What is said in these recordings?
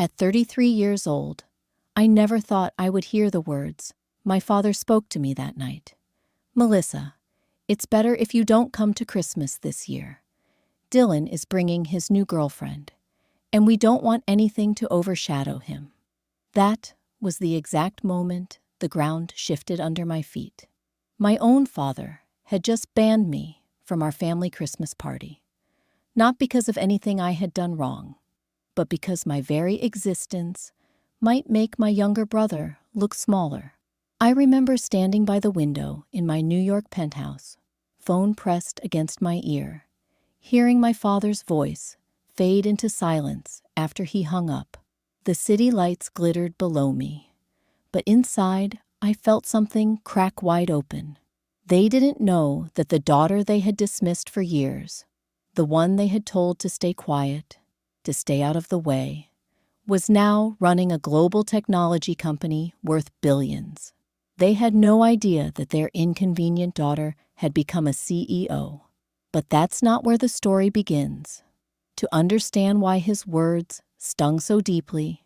At 33 years old, I never thought I would hear the words my father spoke to me that night. Melissa, it's better if you don't come to Christmas this year. Dylan is bringing his new girlfriend, and we don't want anything to overshadow him. That was the exact moment the ground shifted under my feet. My own father had just banned me from our family Christmas party. Not because of anything I had done wrong, but because my very existence might make my younger brother look smaller. I remember standing by the window in my New York penthouse, phone pressed against my ear, hearing my father's voice fade into silence after he hung up. The city lights glittered below me, but inside I felt something crack wide open. They didn't know that the daughter they had dismissed for years, the one they had told to stay quiet, to stay out of the way, was now running a global technology company worth billions. They had no idea that their inconvenient daughter had become a CEO. But that's not where the story begins. To understand why his words stung so deeply,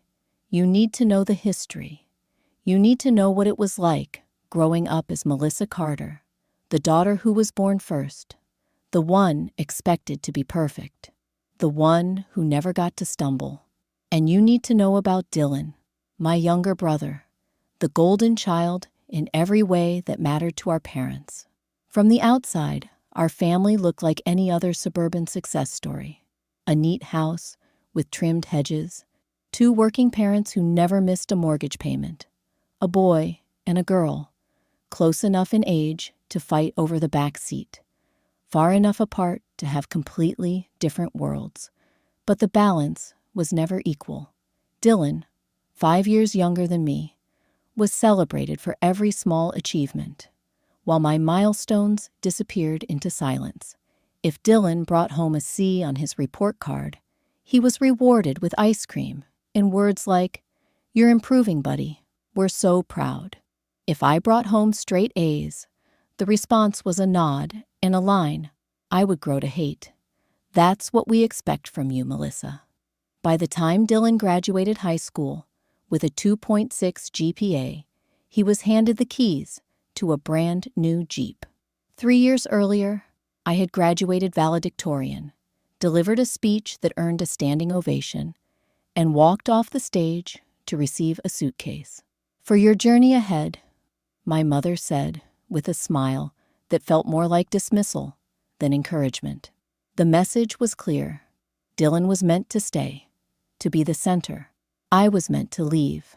you need to know the history. You need to know what it was like growing up as Melissa Carter, the daughter who was born first, the one expected to be perfect, the one who never got to stumble. And you need to know about Dylan, my younger brother, the golden child in every way that mattered to our parents. From the outside, our family looked like any other suburban success story. A neat house with trimmed hedges, 2 working parents who never missed a mortgage payment, a boy and a girl, close enough in age to fight over the back seat, far enough apart to have completely different worlds. But the balance was never equal. Dylan, 5 years younger than me, was celebrated for every small achievement, while my milestones disappeared into silence. If Dylan brought home a C on his report card, he was rewarded with ice cream in words like, "You're improving, buddy. We're so proud." If I brought home straight A's, the response was a nod and a line I would grow to hate. That's what we expect from you, Melissa. By the time Dylan graduated high school with a 2.6 GPA, he was handed the keys to a brand new Jeep. 3 years earlier, I had graduated valedictorian, delivered a speech that earned a standing ovation, and walked off the stage to receive a suitcase. "For your journey ahead," my mother said with a smile that felt more like dismissal than encouragement. The message was clear. Dylan was meant to stay, to be the center. I was meant to leave,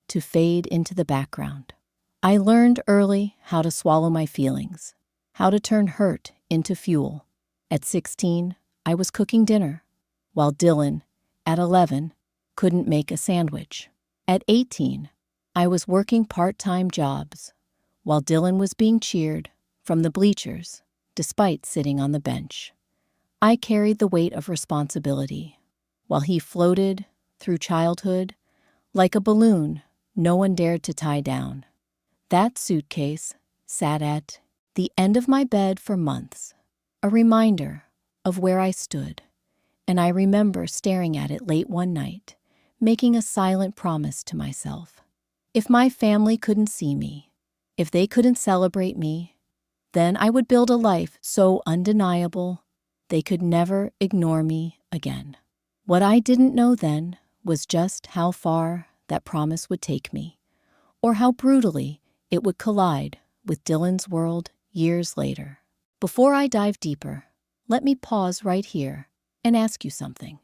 to fade into the background. I learned early how to swallow my feelings, how to turn hurt into fuel. At 16, I was cooking dinner, while Dylan, at 11, couldn't make a sandwich. At 18, I was working part-time jobs, while Dylan was being cheered from the bleachers, despite sitting on the bench. I carried the weight of responsibility, while he floated through childhood like a balloon no one dared to tie down. That suitcase sat at the end of my bed for months, a reminder of where I stood, and I remember staring at it late one night, making a silent promise to myself. If my family couldn't see me, if they couldn't celebrate me, then I would build a life so undeniable they could never ignore me again. What I didn't know then was just how far that promise would take me, or how brutally it would collide with Dylan's world years later. Before I dive deeper, let me pause right here and ask you something.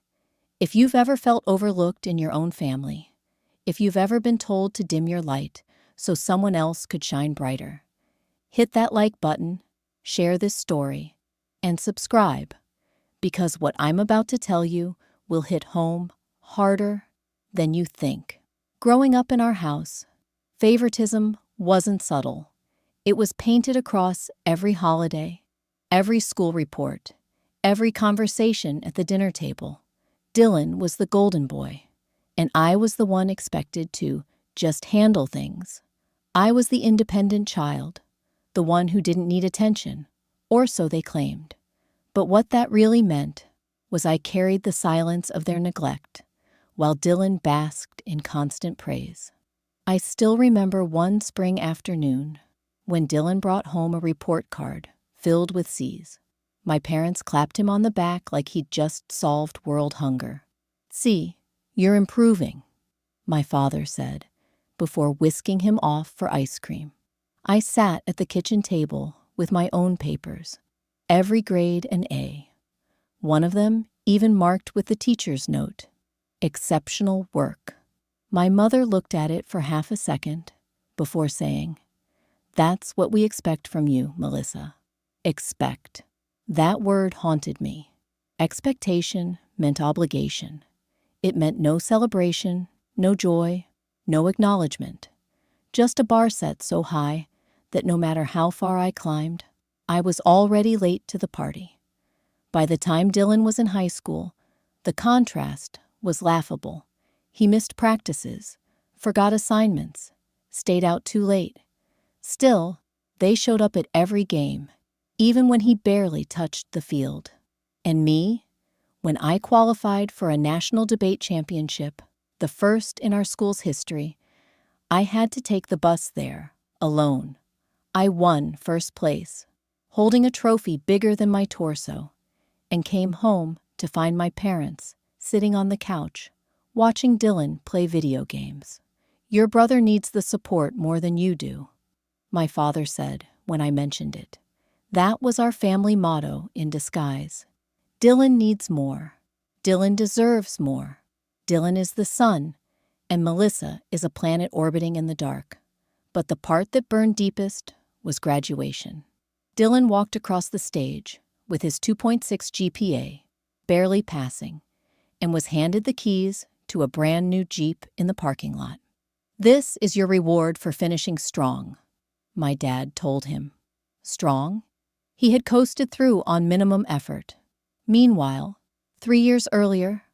If you've ever felt overlooked in your own family, if you've ever been told to dim your light so someone else could shine brighter, hit that like button, share this story, and subscribe, because what I'm about to tell you will hit home harder than you think. Growing up in our house, favoritism wasn't subtle. It was painted across every holiday, every school report, every conversation at the dinner table. Dylan was the golden boy, and I was the one expected to just handle things. I was the independent child, the one who didn't need attention, or so they claimed. But what that really meant was I carried the silence of their neglect, while Dylan basked in constant praise. I still remember one spring afternoon when Dylan brought home a report card filled with C's. My parents clapped him on the back like he'd just solved world hunger. "See, you're improving," my father said, before whisking him off for ice cream. I sat at the kitchen table with my own papers, every grade an A. One of them even marked with the teacher's note, "Exceptional work." My mother looked at it for half a second before saying, "That's what we expect from you, Melissa." Expect. That word haunted me. Expectation meant obligation. It meant no celebration, no joy, no acknowledgement. Just a bar set so high that no matter how far I climbed, I was already late to the party. By the time Dylan was in high school, the contrast was laughable. He missed practices, forgot assignments, stayed out too late. Still, they showed up at every game, even when he barely touched the field. And me, when I qualified for a national debate championship, the first in our school's history, I had to take the bus there, alone. I won first place, holding a trophy bigger than my torso, and came home to find my parents sitting on the couch, watching Dylan play video games. "Your brother needs the support more than you do," my father said when I mentioned it. That was our family motto in disguise. Dylan needs more. Dylan deserves more. Dylan is the sun, and Melissa is a planet orbiting in the dark. But the part that burned deepest was graduation. Dylan walked across the stage with his 2.6 GPA, barely passing, and was handed the keys to a brand new Jeep in the parking lot. "This is your reward for finishing strong," my dad told him. Strong? He had coasted through on minimum effort. Meanwhile, 3 years earlier,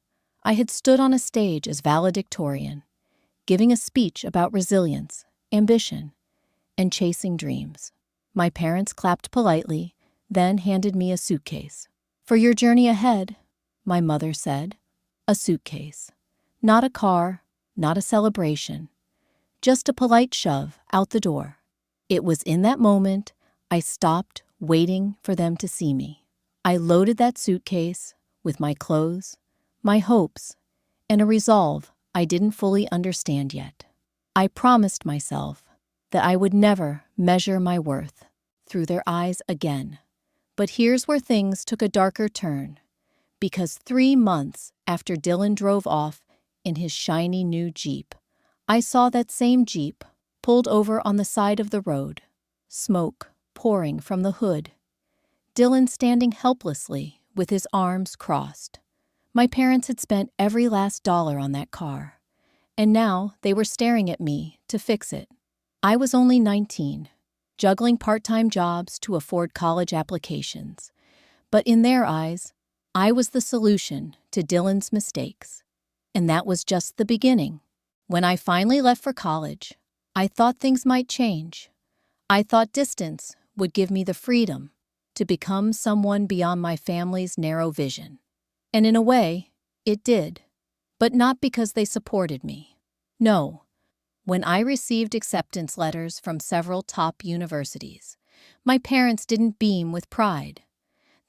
I had stood on a stage as valedictorian, giving a speech about resilience, ambition, and chasing dreams. My parents clapped politely, then handed me a suitcase. "For your journey ahead," my mother said. A suitcase. Not a car, not a celebration. Just a polite shove out the door. It was in that moment I stopped waiting for them to see me. I loaded that suitcase with my clothes, my hopes, and a resolve I didn't fully understand yet. I promised myself that I would never measure my worth through their eyes again. But here's where things took a darker turn, because 3 months after Dylan drove off in his shiny new Jeep, I saw that same Jeep pulled over on the side of the road, smoke pouring from the hood. Dylan standing helplessly with his arms crossed. My parents had spent every last dollar on that car, and now they were staring at me to fix it. I was only 19, juggling part-time jobs to afford college applications, but in their eyes, I was the solution to Dylan's mistakes. And that was just the beginning. When I finally left for college, I thought things might change. I thought distance would give me the freedom to become someone beyond my family's narrow vision. And in a way, it did. But not because they supported me. No. When I received acceptance letters from several top universities, my parents didn't beam with pride.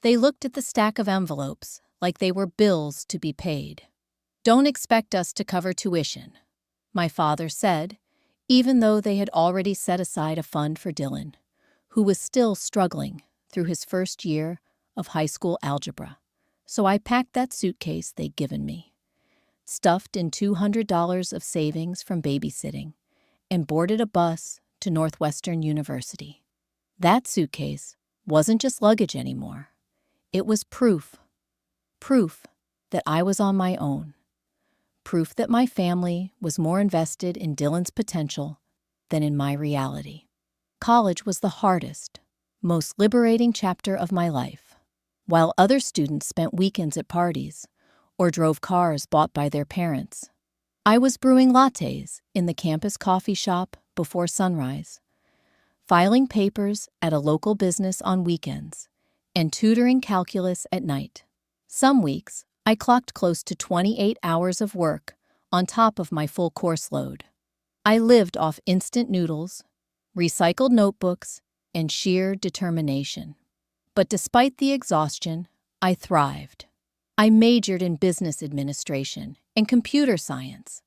They looked at the stack of envelopes like they were bills to be paid. "Don't expect us to cover tuition," my father said, even though they had already set aside a fund for Dylan, who was still struggling through his first year of high school algebra. So I packed that suitcase they'd given me, stuffed in $200 of savings from babysitting, and boarded a bus to Northwestern University. That suitcase wasn't just luggage anymore. It was proof that I was on my own. Proof that my family was more invested in Dylan's potential than in my reality. College was the hardest, most liberating chapter of my life. While other students spent weekends at parties or drove cars bought by their parents, I was brewing lattes in the campus coffee shop before sunrise, filing papers at a local business on weekends, and tutoring calculus at night. Some weeks, I clocked close to 28 hours of work on top of my full course load. I lived off instant noodles, recycled notebooks, and sheer determination. But despite the exhaustion, I thrived. I majored in business administration and computer science,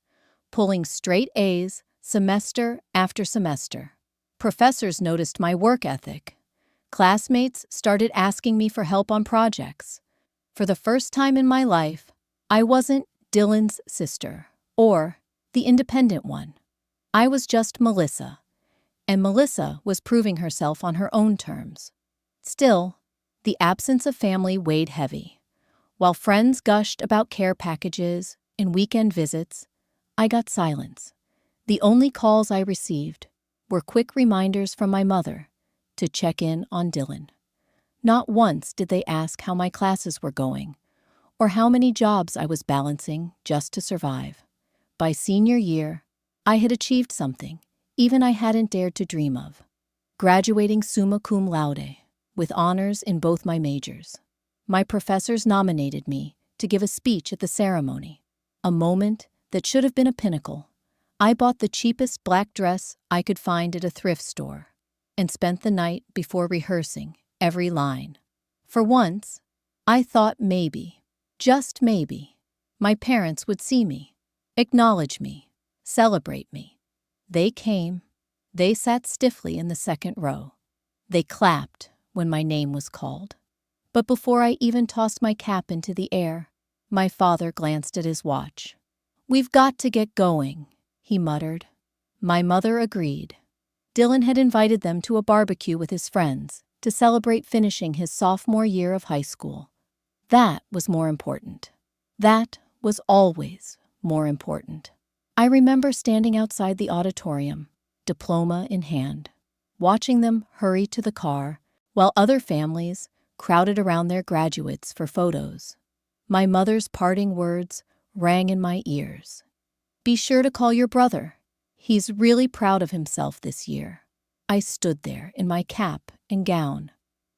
pulling straight A's semester after semester. Professors noticed my work ethic. Classmates started asking me for help on projects. For the first time in my life, I wasn't Dylan's sister or the independent one. I was just Melissa, and Melissa was proving herself on her own terms. Still, the absence of family weighed heavy. While friends gushed about care packages and weekend visits, I got silence. The only calls I received were quick reminders from my mother to check in on Dylan. Not once did they ask how my classes were going or how many jobs I was balancing just to survive. By senior year, I had achieved something even I hadn't dared to dream of. Graduating summa cum laude, with honors in both my majors. My professors nominated me to give a speech at the ceremony, a moment that should have been a pinnacle. I bought the cheapest black dress I could find at a thrift store and spent the night before rehearsing every line. For once, I thought maybe, just maybe, my parents would see me, acknowledge me, celebrate me. They came. They sat stiffly in the second row. They clapped when my name was called. But before I even tossed my cap into the air, my father glanced at his watch. "We've got to get going," he muttered. My mother agreed. Dylan had invited them to a barbecue with his friends to celebrate finishing his sophomore year of high school. That was more important. That was always more important. I remember standing outside the auditorium, diploma in hand, watching them hurry to the car while other families crowded around their graduates for photos. My mother's parting words rang in my ears. "Be sure to call your brother. He's really proud of himself this year." I stood there in my cap and gown,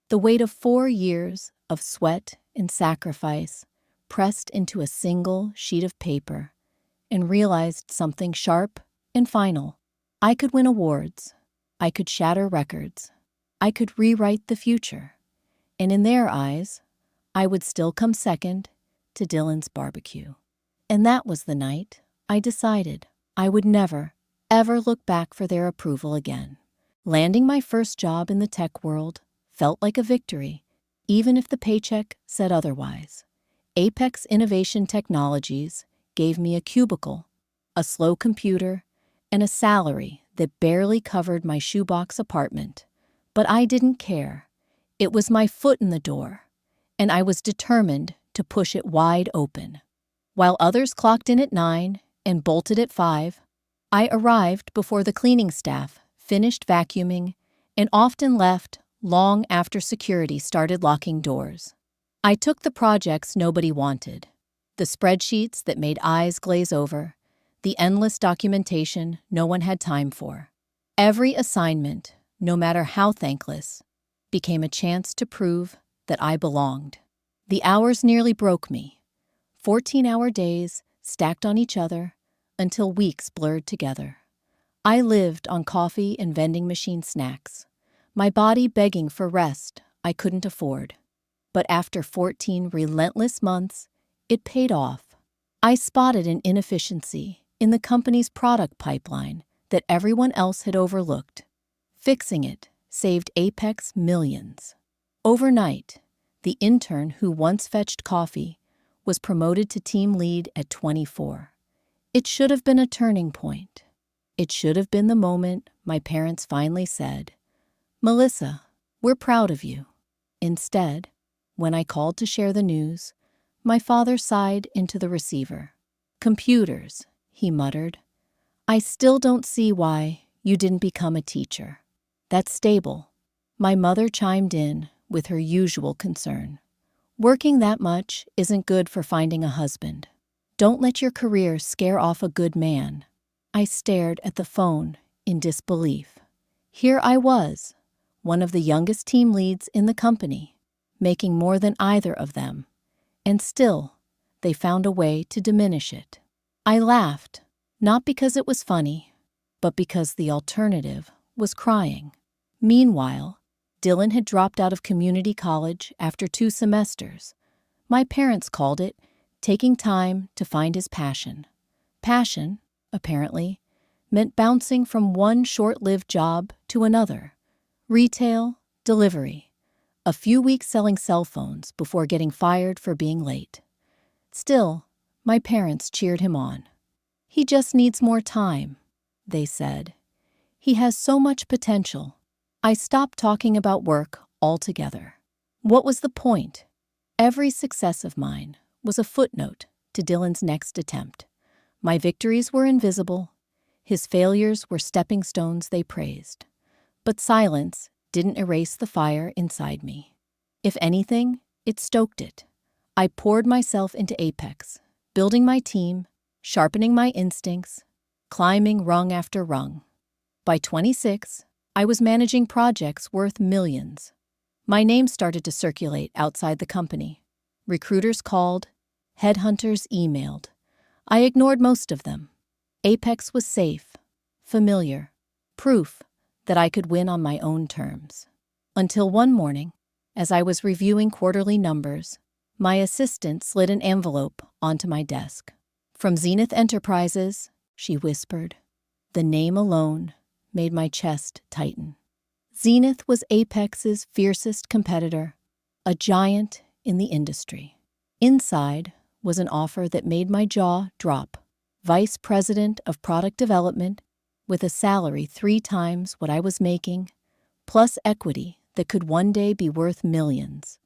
the weight of 4 years of sweat and sacrifice pressed into a single sheet of paper, and realized something sharp and final. I could win awards. I could shatter records. I could rewrite the future. And in their eyes, I would still come second to Dylan's barbecue. And that was the night I decided I would never, ever look back for their approval again. Landing my first job in the tech world felt like a victory, even if the paycheck said otherwise. Apex Innovation Technologies gave me a cubicle, a slow computer, and a salary that barely covered my shoebox apartment. But I didn't care. It was my foot in the door, and I was determined to push it wide open. While others clocked in at 9 and bolted at 5, I arrived before the cleaning staff finished vacuuming and often left long after security started locking doors. I took the projects nobody wanted, the spreadsheets that made eyes glaze over, the endless documentation no one had time for. Every assignment, no matter how thankless, became a chance to prove that I belonged. The hours nearly broke me. 14-hour days stacked on each other until weeks blurred together. I lived on coffee and vending machine snacks, my body begging for rest I couldn't afford. But after 14 relentless months, it paid off. I spotted an inefficiency in the company's product pipeline that everyone else had overlooked. Fixing it saved Apex millions. Overnight, the intern who once fetched coffee was promoted to team lead at 24. It should have been a turning point. It should have been the moment my parents finally said, "Melissa, we're proud of you." Instead, when I called to share the news, my father sighed into the receiver. "Computers," he muttered. "I still don't see why you didn't become a teacher. That's stable." My mother chimed in with her usual concern. "Working that much isn't good for finding a husband. Don't let your career scare off a good man." I stared at the phone in disbelief. Here I was, one of the youngest team leads in the company, making more than either of them, and still they found a way to diminish it. I laughed, not because it was funny, but because the alternative was crying. Meanwhile, Dylan had dropped out of community college after 2 semesters. My parents called it taking time to find his passion. Passion, apparently, meant bouncing from one short-lived job to another. Retail, delivery. A few weeks selling cell phones before getting fired for being late. Still, my parents cheered him on. "He just needs more time," they said. "He has so much potential." I stopped talking about work altogether. What was the point? Every success of mine was a footnote to Dylan's next attempt. My victories were invisible. His failures were stepping stones they praised. But silence didn't erase the fire inside me. If anything, it stoked it. I poured myself into Apex, building my team, sharpening my instincts, climbing rung after rung. By 26, I was managing projects worth millions. My name started to circulate outside the company. Recruiters called, headhunters emailed. I ignored most of them. Apex was safe, familiar, proof that I could win on my own terms. Until one morning, as I was reviewing quarterly numbers, my assistant slid an envelope onto my desk. "From Zenith Enterprises," she whispered. The name alone made my chest tighten. Zenith was Apex's fiercest competitor, a giant in the industry. Inside was an offer that made my jaw drop. Vice President of Product Development, with a salary 3 times what I was making, plus equity that could one day be worth millions.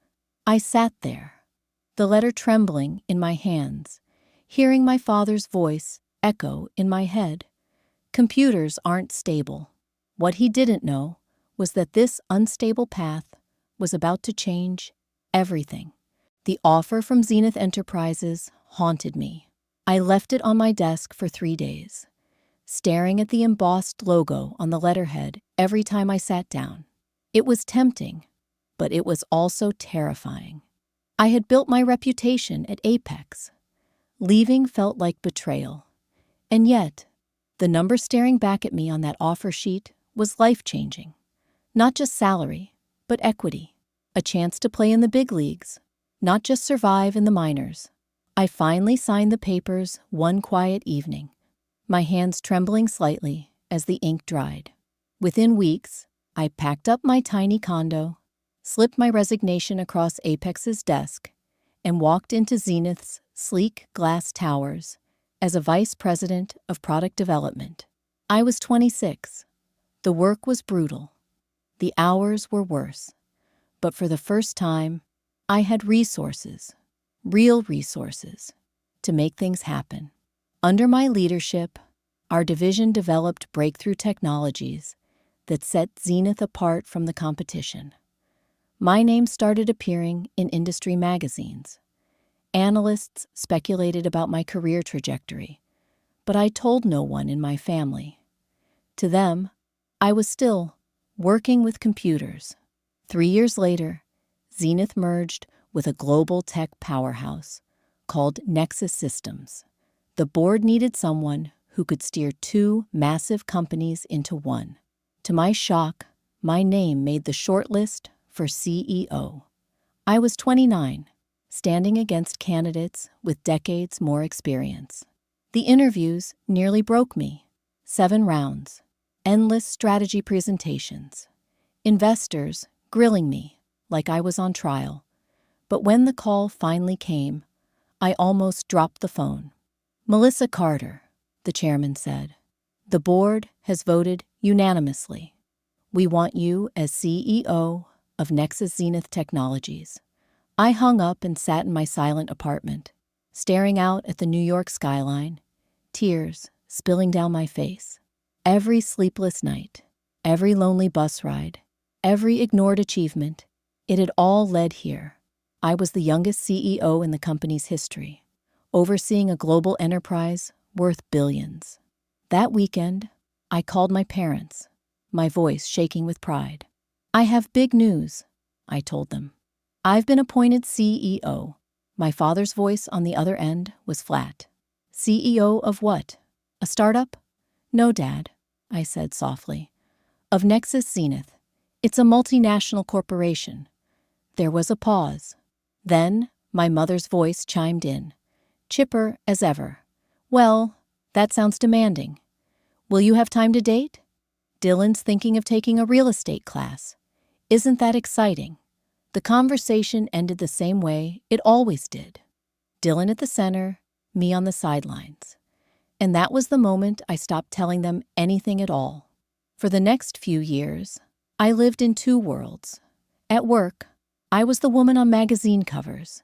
I sat there, the letter trembling in my hands, hearing my father's voice echo in my head. Computers aren't stable. What he didn't know was that this unstable path was about to change everything. The offer from Zenith Enterprises haunted me. I left it on my desk for 3 days, staring at the embossed logo on the letterhead every time I sat down. It was tempting, but it was also terrifying. I had built my reputation at Apex. Leaving felt like betrayal. And yet, the number staring back at me on that offer sheet was life-changing. Not just salary, but equity. A chance to play in the big leagues, not just survive in the minors. I finally signed the papers one quiet evening, my hands trembling slightly as the ink dried. Within weeks, I packed up my tiny condo, slipped my resignation across Apex's desk, and walked into Zenith's sleek glass towers as a vice president of product development. I was 26. The work was brutal. The hours were worse. But for the first time, I had resources, real resources, to make things happen. Under my leadership, our division developed breakthrough technologies that set Zenith apart from the competition. My name started appearing in industry magazines. Analysts speculated about my career trajectory, but I told no one in my family. To them, I was still working with computers. 3 years later, Zenith merged with a global tech powerhouse called Nexus Systems. The board needed someone who could steer 2 massive companies into one. To my shock, my name made the shortlist for CEO. I was 29, standing against candidates with decades more experience. The interviews nearly broke me. 7 rounds, endless strategy presentations, investors grilling me like I was on trial. But when the call finally came, I almost dropped the phone. "Melissa Carter," the chairman said, "the board has voted unanimously. We want you as CEO of Nexus Zenith Technologies." I hung up and sat in my silent apartment, staring out at the New York skyline, tears spilling down my face. Every sleepless night, every lonely bus ride, every ignored achievement, it had all led here. I was the youngest CEO in the company's history, overseeing a global enterprise worth billions. That weekend, I called my parents, my voice shaking with pride. "I have big news," I told them. "I've been appointed CEO." My father's voice on the other end was flat. CEO of what? A startup? No, Dad, I said softly. Of Nexus Zenith. It's a multinational corporation. There was a pause. Then my mother's voice chimed in, chipper as ever. Well, that sounds demanding. Will you have time to date? Dylan's thinking of taking a real estate class. Isn't that exciting? The conversation ended the same way it always did. Dylan at the center, me on the sidelines. And that was the moment I stopped telling them anything at all. For the next few years, I lived in two worlds. At work, I was the woman on magazine covers,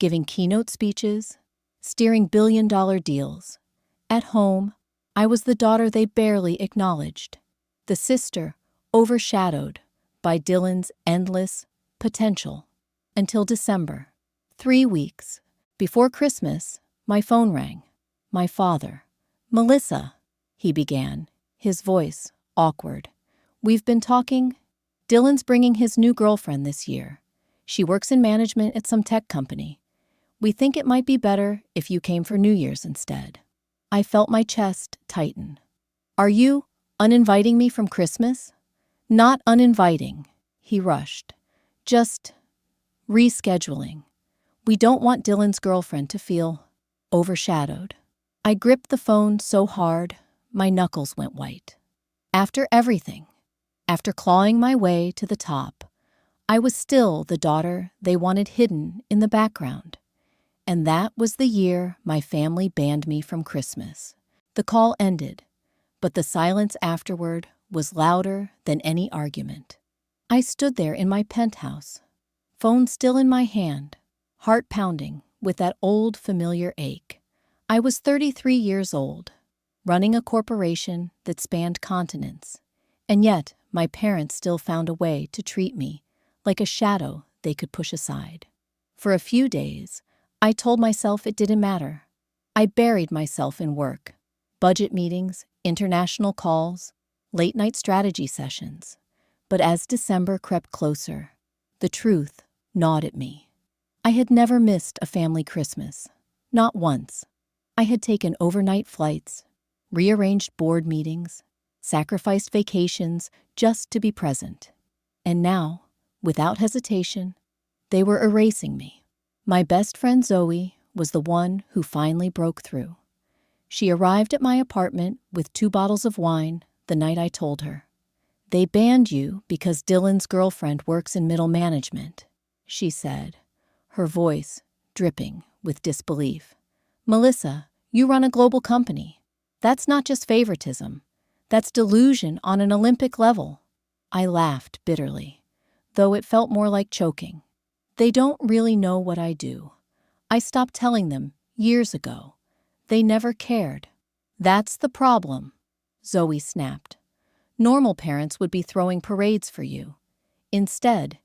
giving keynote speeches, steering billion-dollar deals. At home, I was the daughter they barely acknowledged, the sister overshadowed by Dylan's endless potential. Until December, 3 weeks before Christmas, my phone rang. My father. Melissa, he began, his voice awkward. We've been talking. Dylan's bringing his new girlfriend this year. She works in management at some tech company. We think it might be better if you came for New Year's instead. I felt my chest tighten. Are you uninviting me from Christmas? Not uninviting, he rushed. Just rescheduling. We don't want Dylan's girlfriend to feel overshadowed. I gripped the phone so hard, my knuckles went white. After everything, after clawing my way to the top, I was still the daughter they wanted hidden in the background. And that was the year my family banned me from Christmas. The call ended, but the silence afterward was louder than any argument. I stood there in my penthouse, phone still in my hand, heart pounding with that old familiar ache. I was 33 years old, running a corporation that spanned continents, and yet my parents still found a way to treat me like a shadow they could push aside. For a few days, I told myself it didn't matter. I buried myself in work, budget meetings, international calls, late-night strategy sessions. But as December crept closer, the truth gnawed at me. I had never missed a family Christmas, not once. I had taken overnight flights, rearranged board meetings, sacrificed vacations just to be present. And now, without hesitation, they were erasing me. My best friend Zoe was the one who finally broke through. She arrived at my apartment with 2 bottles of wine the night I told her. They banned you because Dylan's girlfriend works in middle management, she said, her voice dripping with disbelief. Melissa, you run a global company. That's not just favoritism. That's delusion on an Olympic level. I laughed bitterly, though it felt more like choking. They don't really know what I do. I stopped telling them years ago. They never cared. That's the problem, Zoe snapped. Normal parents would be throwing parades for you. Instead,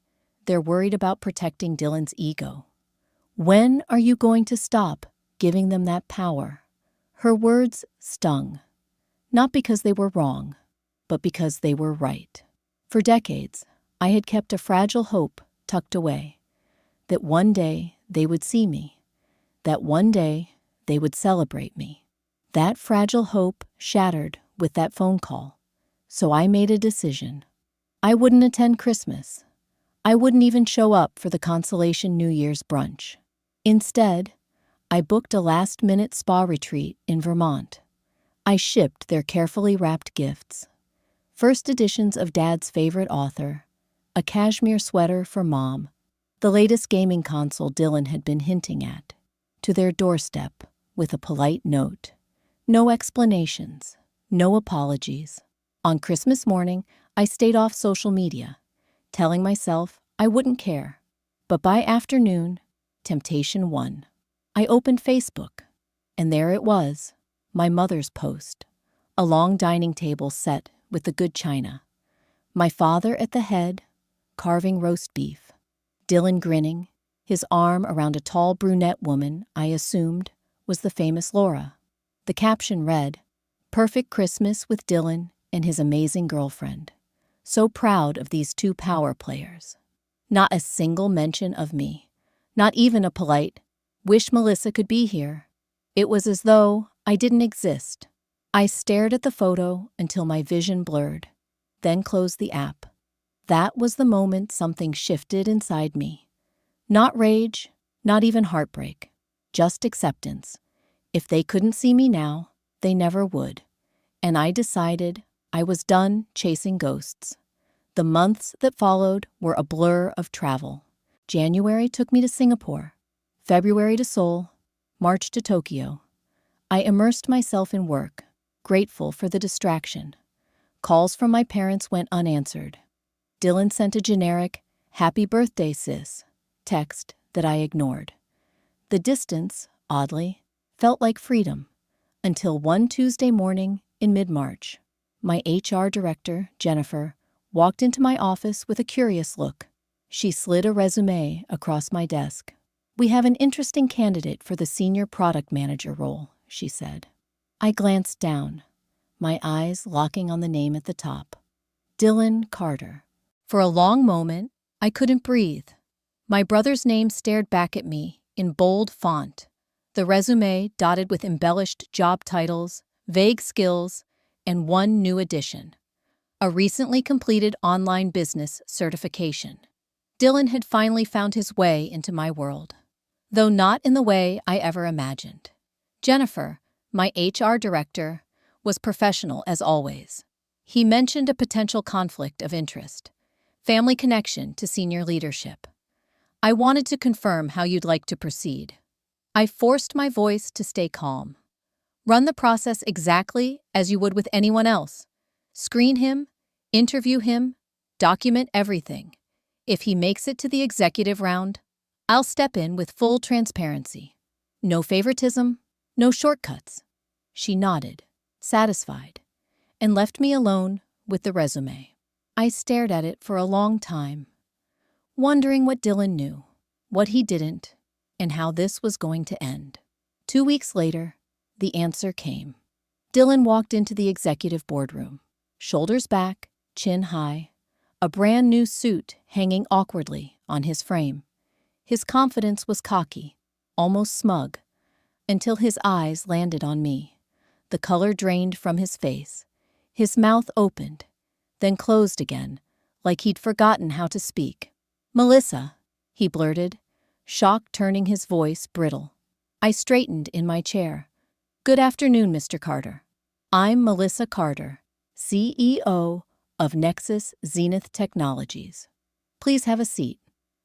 they're worried about protecting Dylan's ego. When are you going to stop giving them that power? Her words stung, not because they were wrong, but because they were right. For decades, I had kept a fragile hope tucked away, that one day they would see me, that one day they would celebrate me. That fragile hope shattered with that phone call, so I made a decision. I wouldn't attend Christmas. I wouldn't even show up for the consolation New Year's brunch. Instead, I booked a last-minute spa retreat in Vermont. I shipped their carefully wrapped gifts. First editions of Dad's favorite author, a cashmere sweater for Mom, the latest gaming console Dylan had been hinting at, to their doorstep with a polite note. No explanations, no apologies. On Christmas morning, I stayed off social media, telling myself I wouldn't care. But by afternoon, temptation won. I opened Facebook, and there it was, my mother's post, a long dining table set with the good china. My father at the head, carving roast beef. Dylan grinning, his arm around a tall brunette woman I assumed was the famous Laura. The caption read, "Perfect Christmas with Dylan and his amazing girlfriend. So proud of these 2 power players." Not a single mention of me. Not even a polite, "Wish Melissa could be here." It was as though I didn't exist. I stared at the photo until my vision blurred, then closed the app. That was the moment something shifted inside me. Not rage, not even heartbreak, just acceptance. If they couldn't see me now, they never would. And I decided I was done chasing ghosts. The months that followed were a blur of travel. January took me to Singapore, February to Seoul, March to Tokyo. I immersed myself in work, grateful for the distraction. Calls from my parents went unanswered. Dylan sent a generic, "Happy birthday, sis," text that I ignored. The distance, oddly, felt like freedom, until one Tuesday morning in mid-March. My HR director, Jennifer, walked into my office with a curious look. She slid a resume across my desk. "We have an interesting candidate for the senior product manager role," she said. I glanced down, my eyes locking on the name at the top. Dylan Carter. For a long moment, I couldn't breathe. My brother's name stared back at me in bold font, the resume dotted with embellished job titles, vague skills, and one new addition: a recently completed online business certification. Dylan had finally found his way into my world, though not in the way I ever imagined. Jennifer, my HR director, was professional as always. He mentioned a potential conflict of interest, family connection to senior leadership. "I wanted to confirm how you'd like to proceed." I forced my voice to stay calm. "Run the process exactly as you would with anyone else. Screen him, interview him, document everything. If he makes it to the executive round, I'll step in with full transparency. No favoritism, no shortcuts." She nodded, satisfied, and left me alone with the resume. I stared at it for a long time, wondering what Dylan knew, what he didn't, and how this was going to end. 2 weeks later, the answer came. Dylan walked into the executive boardroom, shoulders back, chin high, a brand new suit hanging awkwardly on his frame. His confidence was cocky, almost smug, until his eyes landed on me. The color drained from his face. His mouth opened, then closed again, like he'd forgotten how to speak. "Melissa," he blurted, shock turning his voice brittle. I straightened in my chair. "Good afternoon, Mr. Carter. I'm Melissa Carter, CEO of Nexus Zenith Technologies. Please have a seat."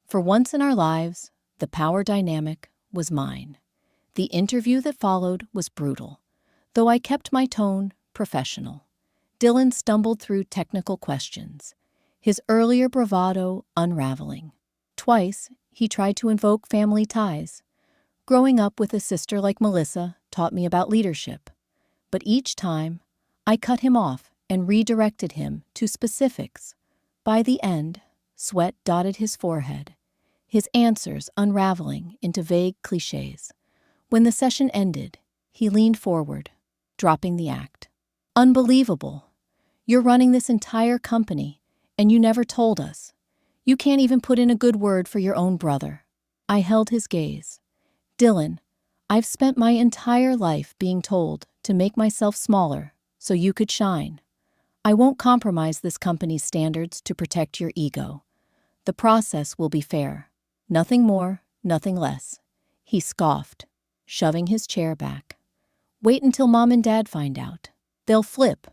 For once in our lives, the power dynamic was mine. The interview that followed was brutal, though I kept my tone professional. Dylan stumbled through technical questions, his earlier bravado unraveling. Twice, he tried to invoke family ties. Growing up with a sister like Melissa taught me about leadership. But each time, I cut him off and redirected him to specifics. By the end, sweat dotted his forehead, his answers unraveling into vague cliches. When the session ended, he leaned forward, dropping the act. "Unbelievable. You're running this entire company, and you never told us. You can't even put in a good word for your own brother." I held his gaze. "Dylan, I've spent my entire life being told to make myself smaller so you could shine. I won't compromise this company's standards to protect your ego. The process will be fair. Nothing more, nothing less." He scoffed, shoving his chair back. "Wait until Mom and Dad find out. They'll flip."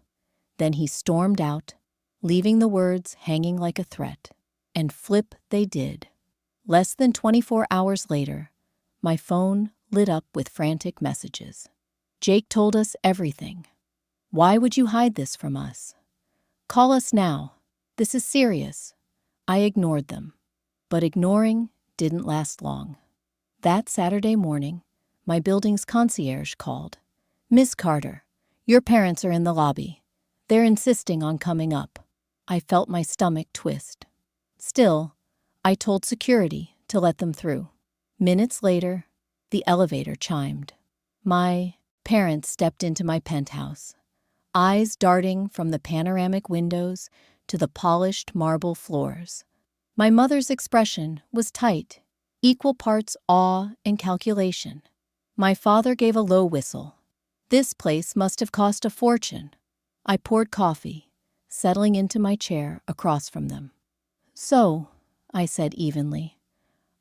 Then he stormed out, leaving the words hanging like a threat. And flip they did. Less than 24 hours later, my phone lit up with frantic messages. "Jake told us everything. Why would you hide this from us? Call us now. This is serious." I ignored them. But ignoring didn't last long. That Saturday morning, my building's concierge called. "Miss Carter, your parents are in the lobby. They're insisting on coming up." I felt my stomach twist. Still, I told security to let them through. Minutes later, the elevator chimed. My parents stepped into my penthouse, eyes darting from the panoramic windows to the polished marble floors. My mother's expression was tight, equal parts awe and calculation. My father gave a low whistle. This place must have cost a fortune. I poured coffee, settling into my chair across from them. So, I said evenly,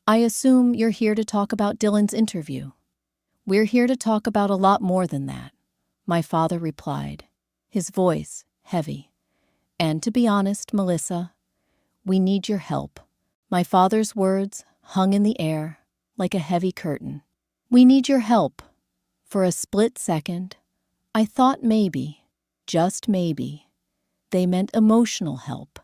I assume you're here to talk about Dylan's interview. We're here to talk about a lot more than that, my father replied, his voice heavy. And to be honest, Melissa, we need your help. My father's words hung in the air like a heavy curtain. We need your help. For a split second, I thought maybe, just maybe, they meant emotional help,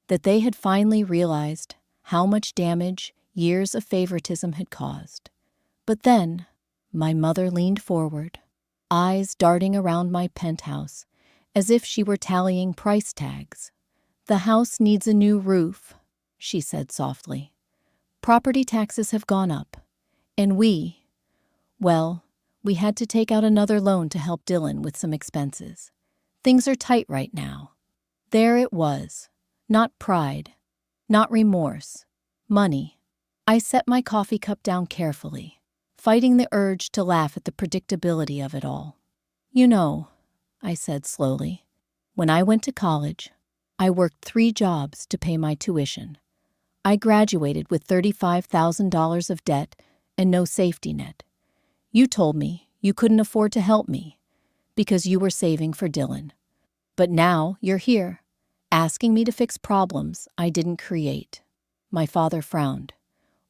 that they had finally realized how much damage years of favoritism had caused. But then, my mother leaned forward, eyes darting around my penthouse, as if she were tallying price tags. The house needs a new roof, she said softly. Property taxes have gone up, and we had to take out another loan to help Dylan with some expenses. Things are tight right now. There it was. Not pride, not remorse, money. I set my coffee cup down carefully, fighting the urge to laugh at the predictability of it all. You know, I said slowly, when I went to college, I worked 3 jobs to pay my tuition. I graduated with $35,000 of debt and no safety net. You told me you couldn't afford to help me because you were saving for Dylan. But now you're here, asking me to fix problems I didn't create. My father frowned.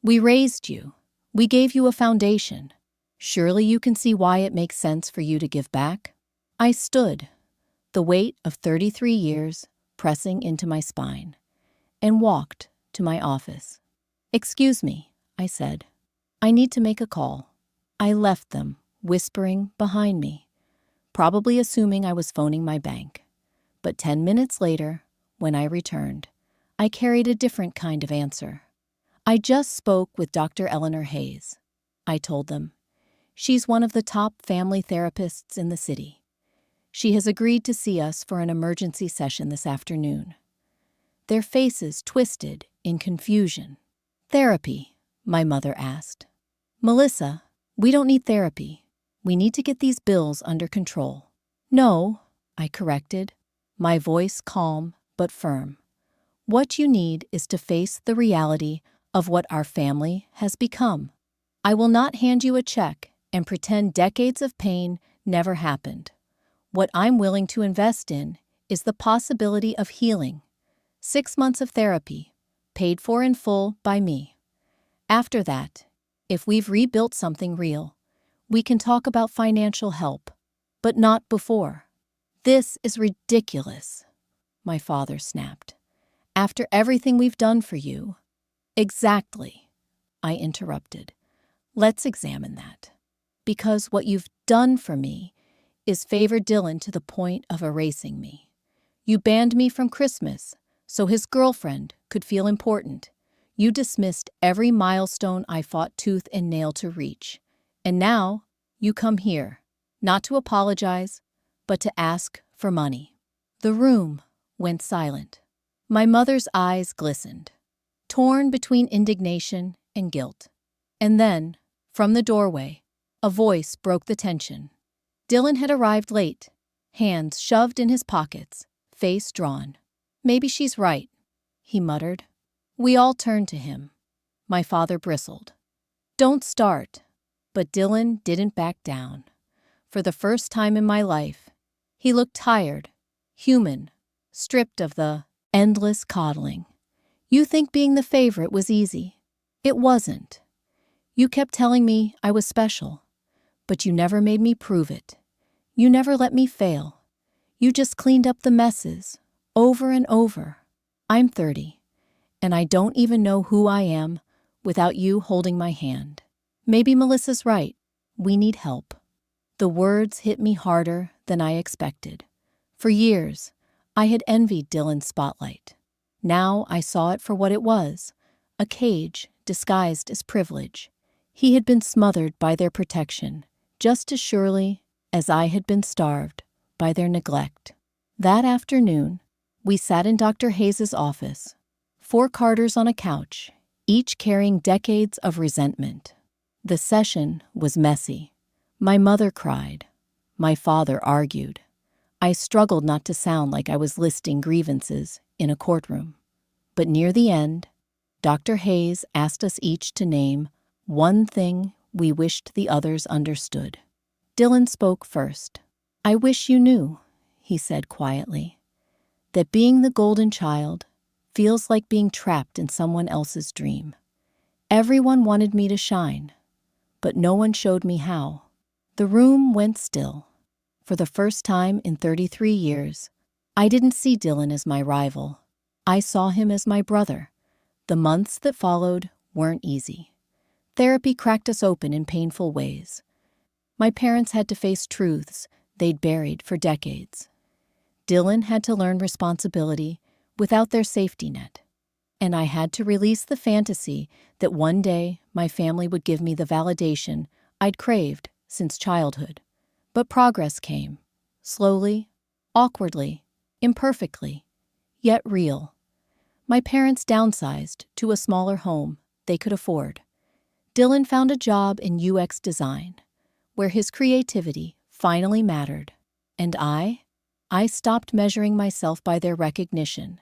We raised you. We gave you a foundation. Surely you can see why it makes sense for you to give back? I stood, the weight of 33 years pressing into my spine, and walked to my office. Excuse me, I said. I need to make a call. I left them, whispering behind me, probably assuming I was phoning my bank. But 10 minutes later, when I returned, I carried a different kind of answer. I just spoke with Dr. Eleanor Hayes. I told them. She's one of the top family therapists in the city. She has agreed to see us for an emergency session this afternoon. Their faces twisted in confusion. Therapy, my mother asked. Melissa, we don't need therapy. We need to get these bills under control. No, I corrected, my voice calm but firm. What you need is to face the reality of what our family has become. I will not hand you a check and pretend decades of pain never happened. What I'm willing to invest in is the possibility of healing. 6 months of therapy, paid for in full by me. After that, if we've rebuilt something real, we can talk about financial help, but not before. This is ridiculous, my father snapped. After everything we've done for you. Exactly, I interrupted. Let's examine that. Because what you've done for me is favor Dylan to the point of erasing me. You banned me from Christmas so his girlfriend could feel important. You dismissed every milestone I fought tooth and nail to reach. And now you come here, not to apologize, but to ask for money. The room went silent. My mother's eyes glistened, torn between indignation and guilt. And then, from the doorway, a voice broke the tension. Dylan had arrived late, hands shoved in his pockets, face drawn. Maybe she's right, he muttered. We all turned to him. My father bristled. Don't start. But Dylan didn't back down. For the first time in my life, he looked tired, human, stripped of the endless coddling. You think being the favorite was easy. It wasn't. You kept telling me I was special, but you never made me prove it. You never let me fail. You just cleaned up the messes, over and over. I'm 30, and I don't even know who I am without you holding my hand. Maybe Melissa's right. We need help. The words hit me harder than I expected. For years, I had envied Dylan's spotlight. Now I saw it for what it was, a cage disguised as privilege. He had been smothered by their protection, just as surely as I had been starved by their neglect. That afternoon, we sat in Dr. Hayes's office, 4 Carters on a couch, each carrying decades of resentment. The session was messy. My mother cried. My father argued. I struggled not to sound like I was listing grievances in a courtroom. But near the end, Dr. Hayes asked us each to name one thing we wished the others understood. Dylan spoke first. "I wish you knew," he said quietly, "that being the golden child feels like being trapped in someone else's dream. Everyone wanted me to shine, but no one showed me how." The room went still. For the first time in 33 years, I didn't see Dylan as my rival. I saw him as my brother. The months that followed weren't easy. Therapy cracked us open in painful ways. My parents had to face truths they'd buried for decades. Dylan had to learn responsibility without their safety net. And I had to release the fantasy that one day my family would give me the validation I'd craved since childhood. But progress came, slowly, awkwardly, imperfectly, yet real. My parents downsized to a smaller home they could afford. Dylan found a job in UX design, where his creativity finally mattered. And I stopped measuring myself by their recognition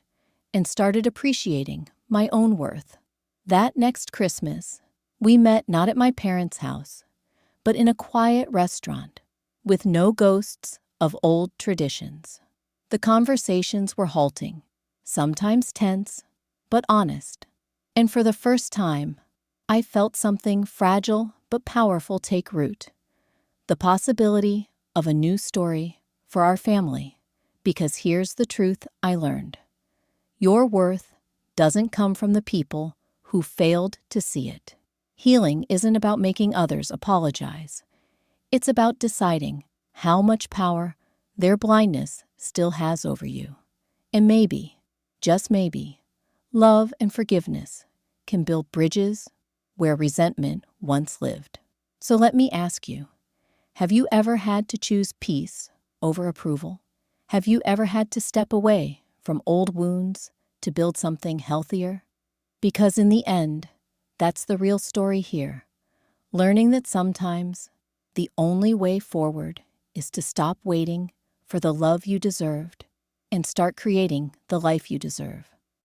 and started appreciating my own worth. That next Christmas, we met not at my parents' house, but in a quiet restaurant with no ghosts of old traditions. The conversations were halting, sometimes tense, but honest. And for the first time, I felt something fragile but powerful take root. The possibility of a new story for our family. Because here's the truth I learned. Your worth doesn't come from the people who failed to see it. Healing isn't about making others apologize. It's about deciding how much power their blindness still has over you. And maybe, just maybe, love and forgiveness can build bridges where resentment once lived. So let me ask you, have you ever had to choose peace over approval? Have you ever had to step away from old wounds to build something healthier? Because in the end, that's the real story here. Learning that sometimes the only way forward is to stop waiting for the love you deserved and start creating the life you deserve.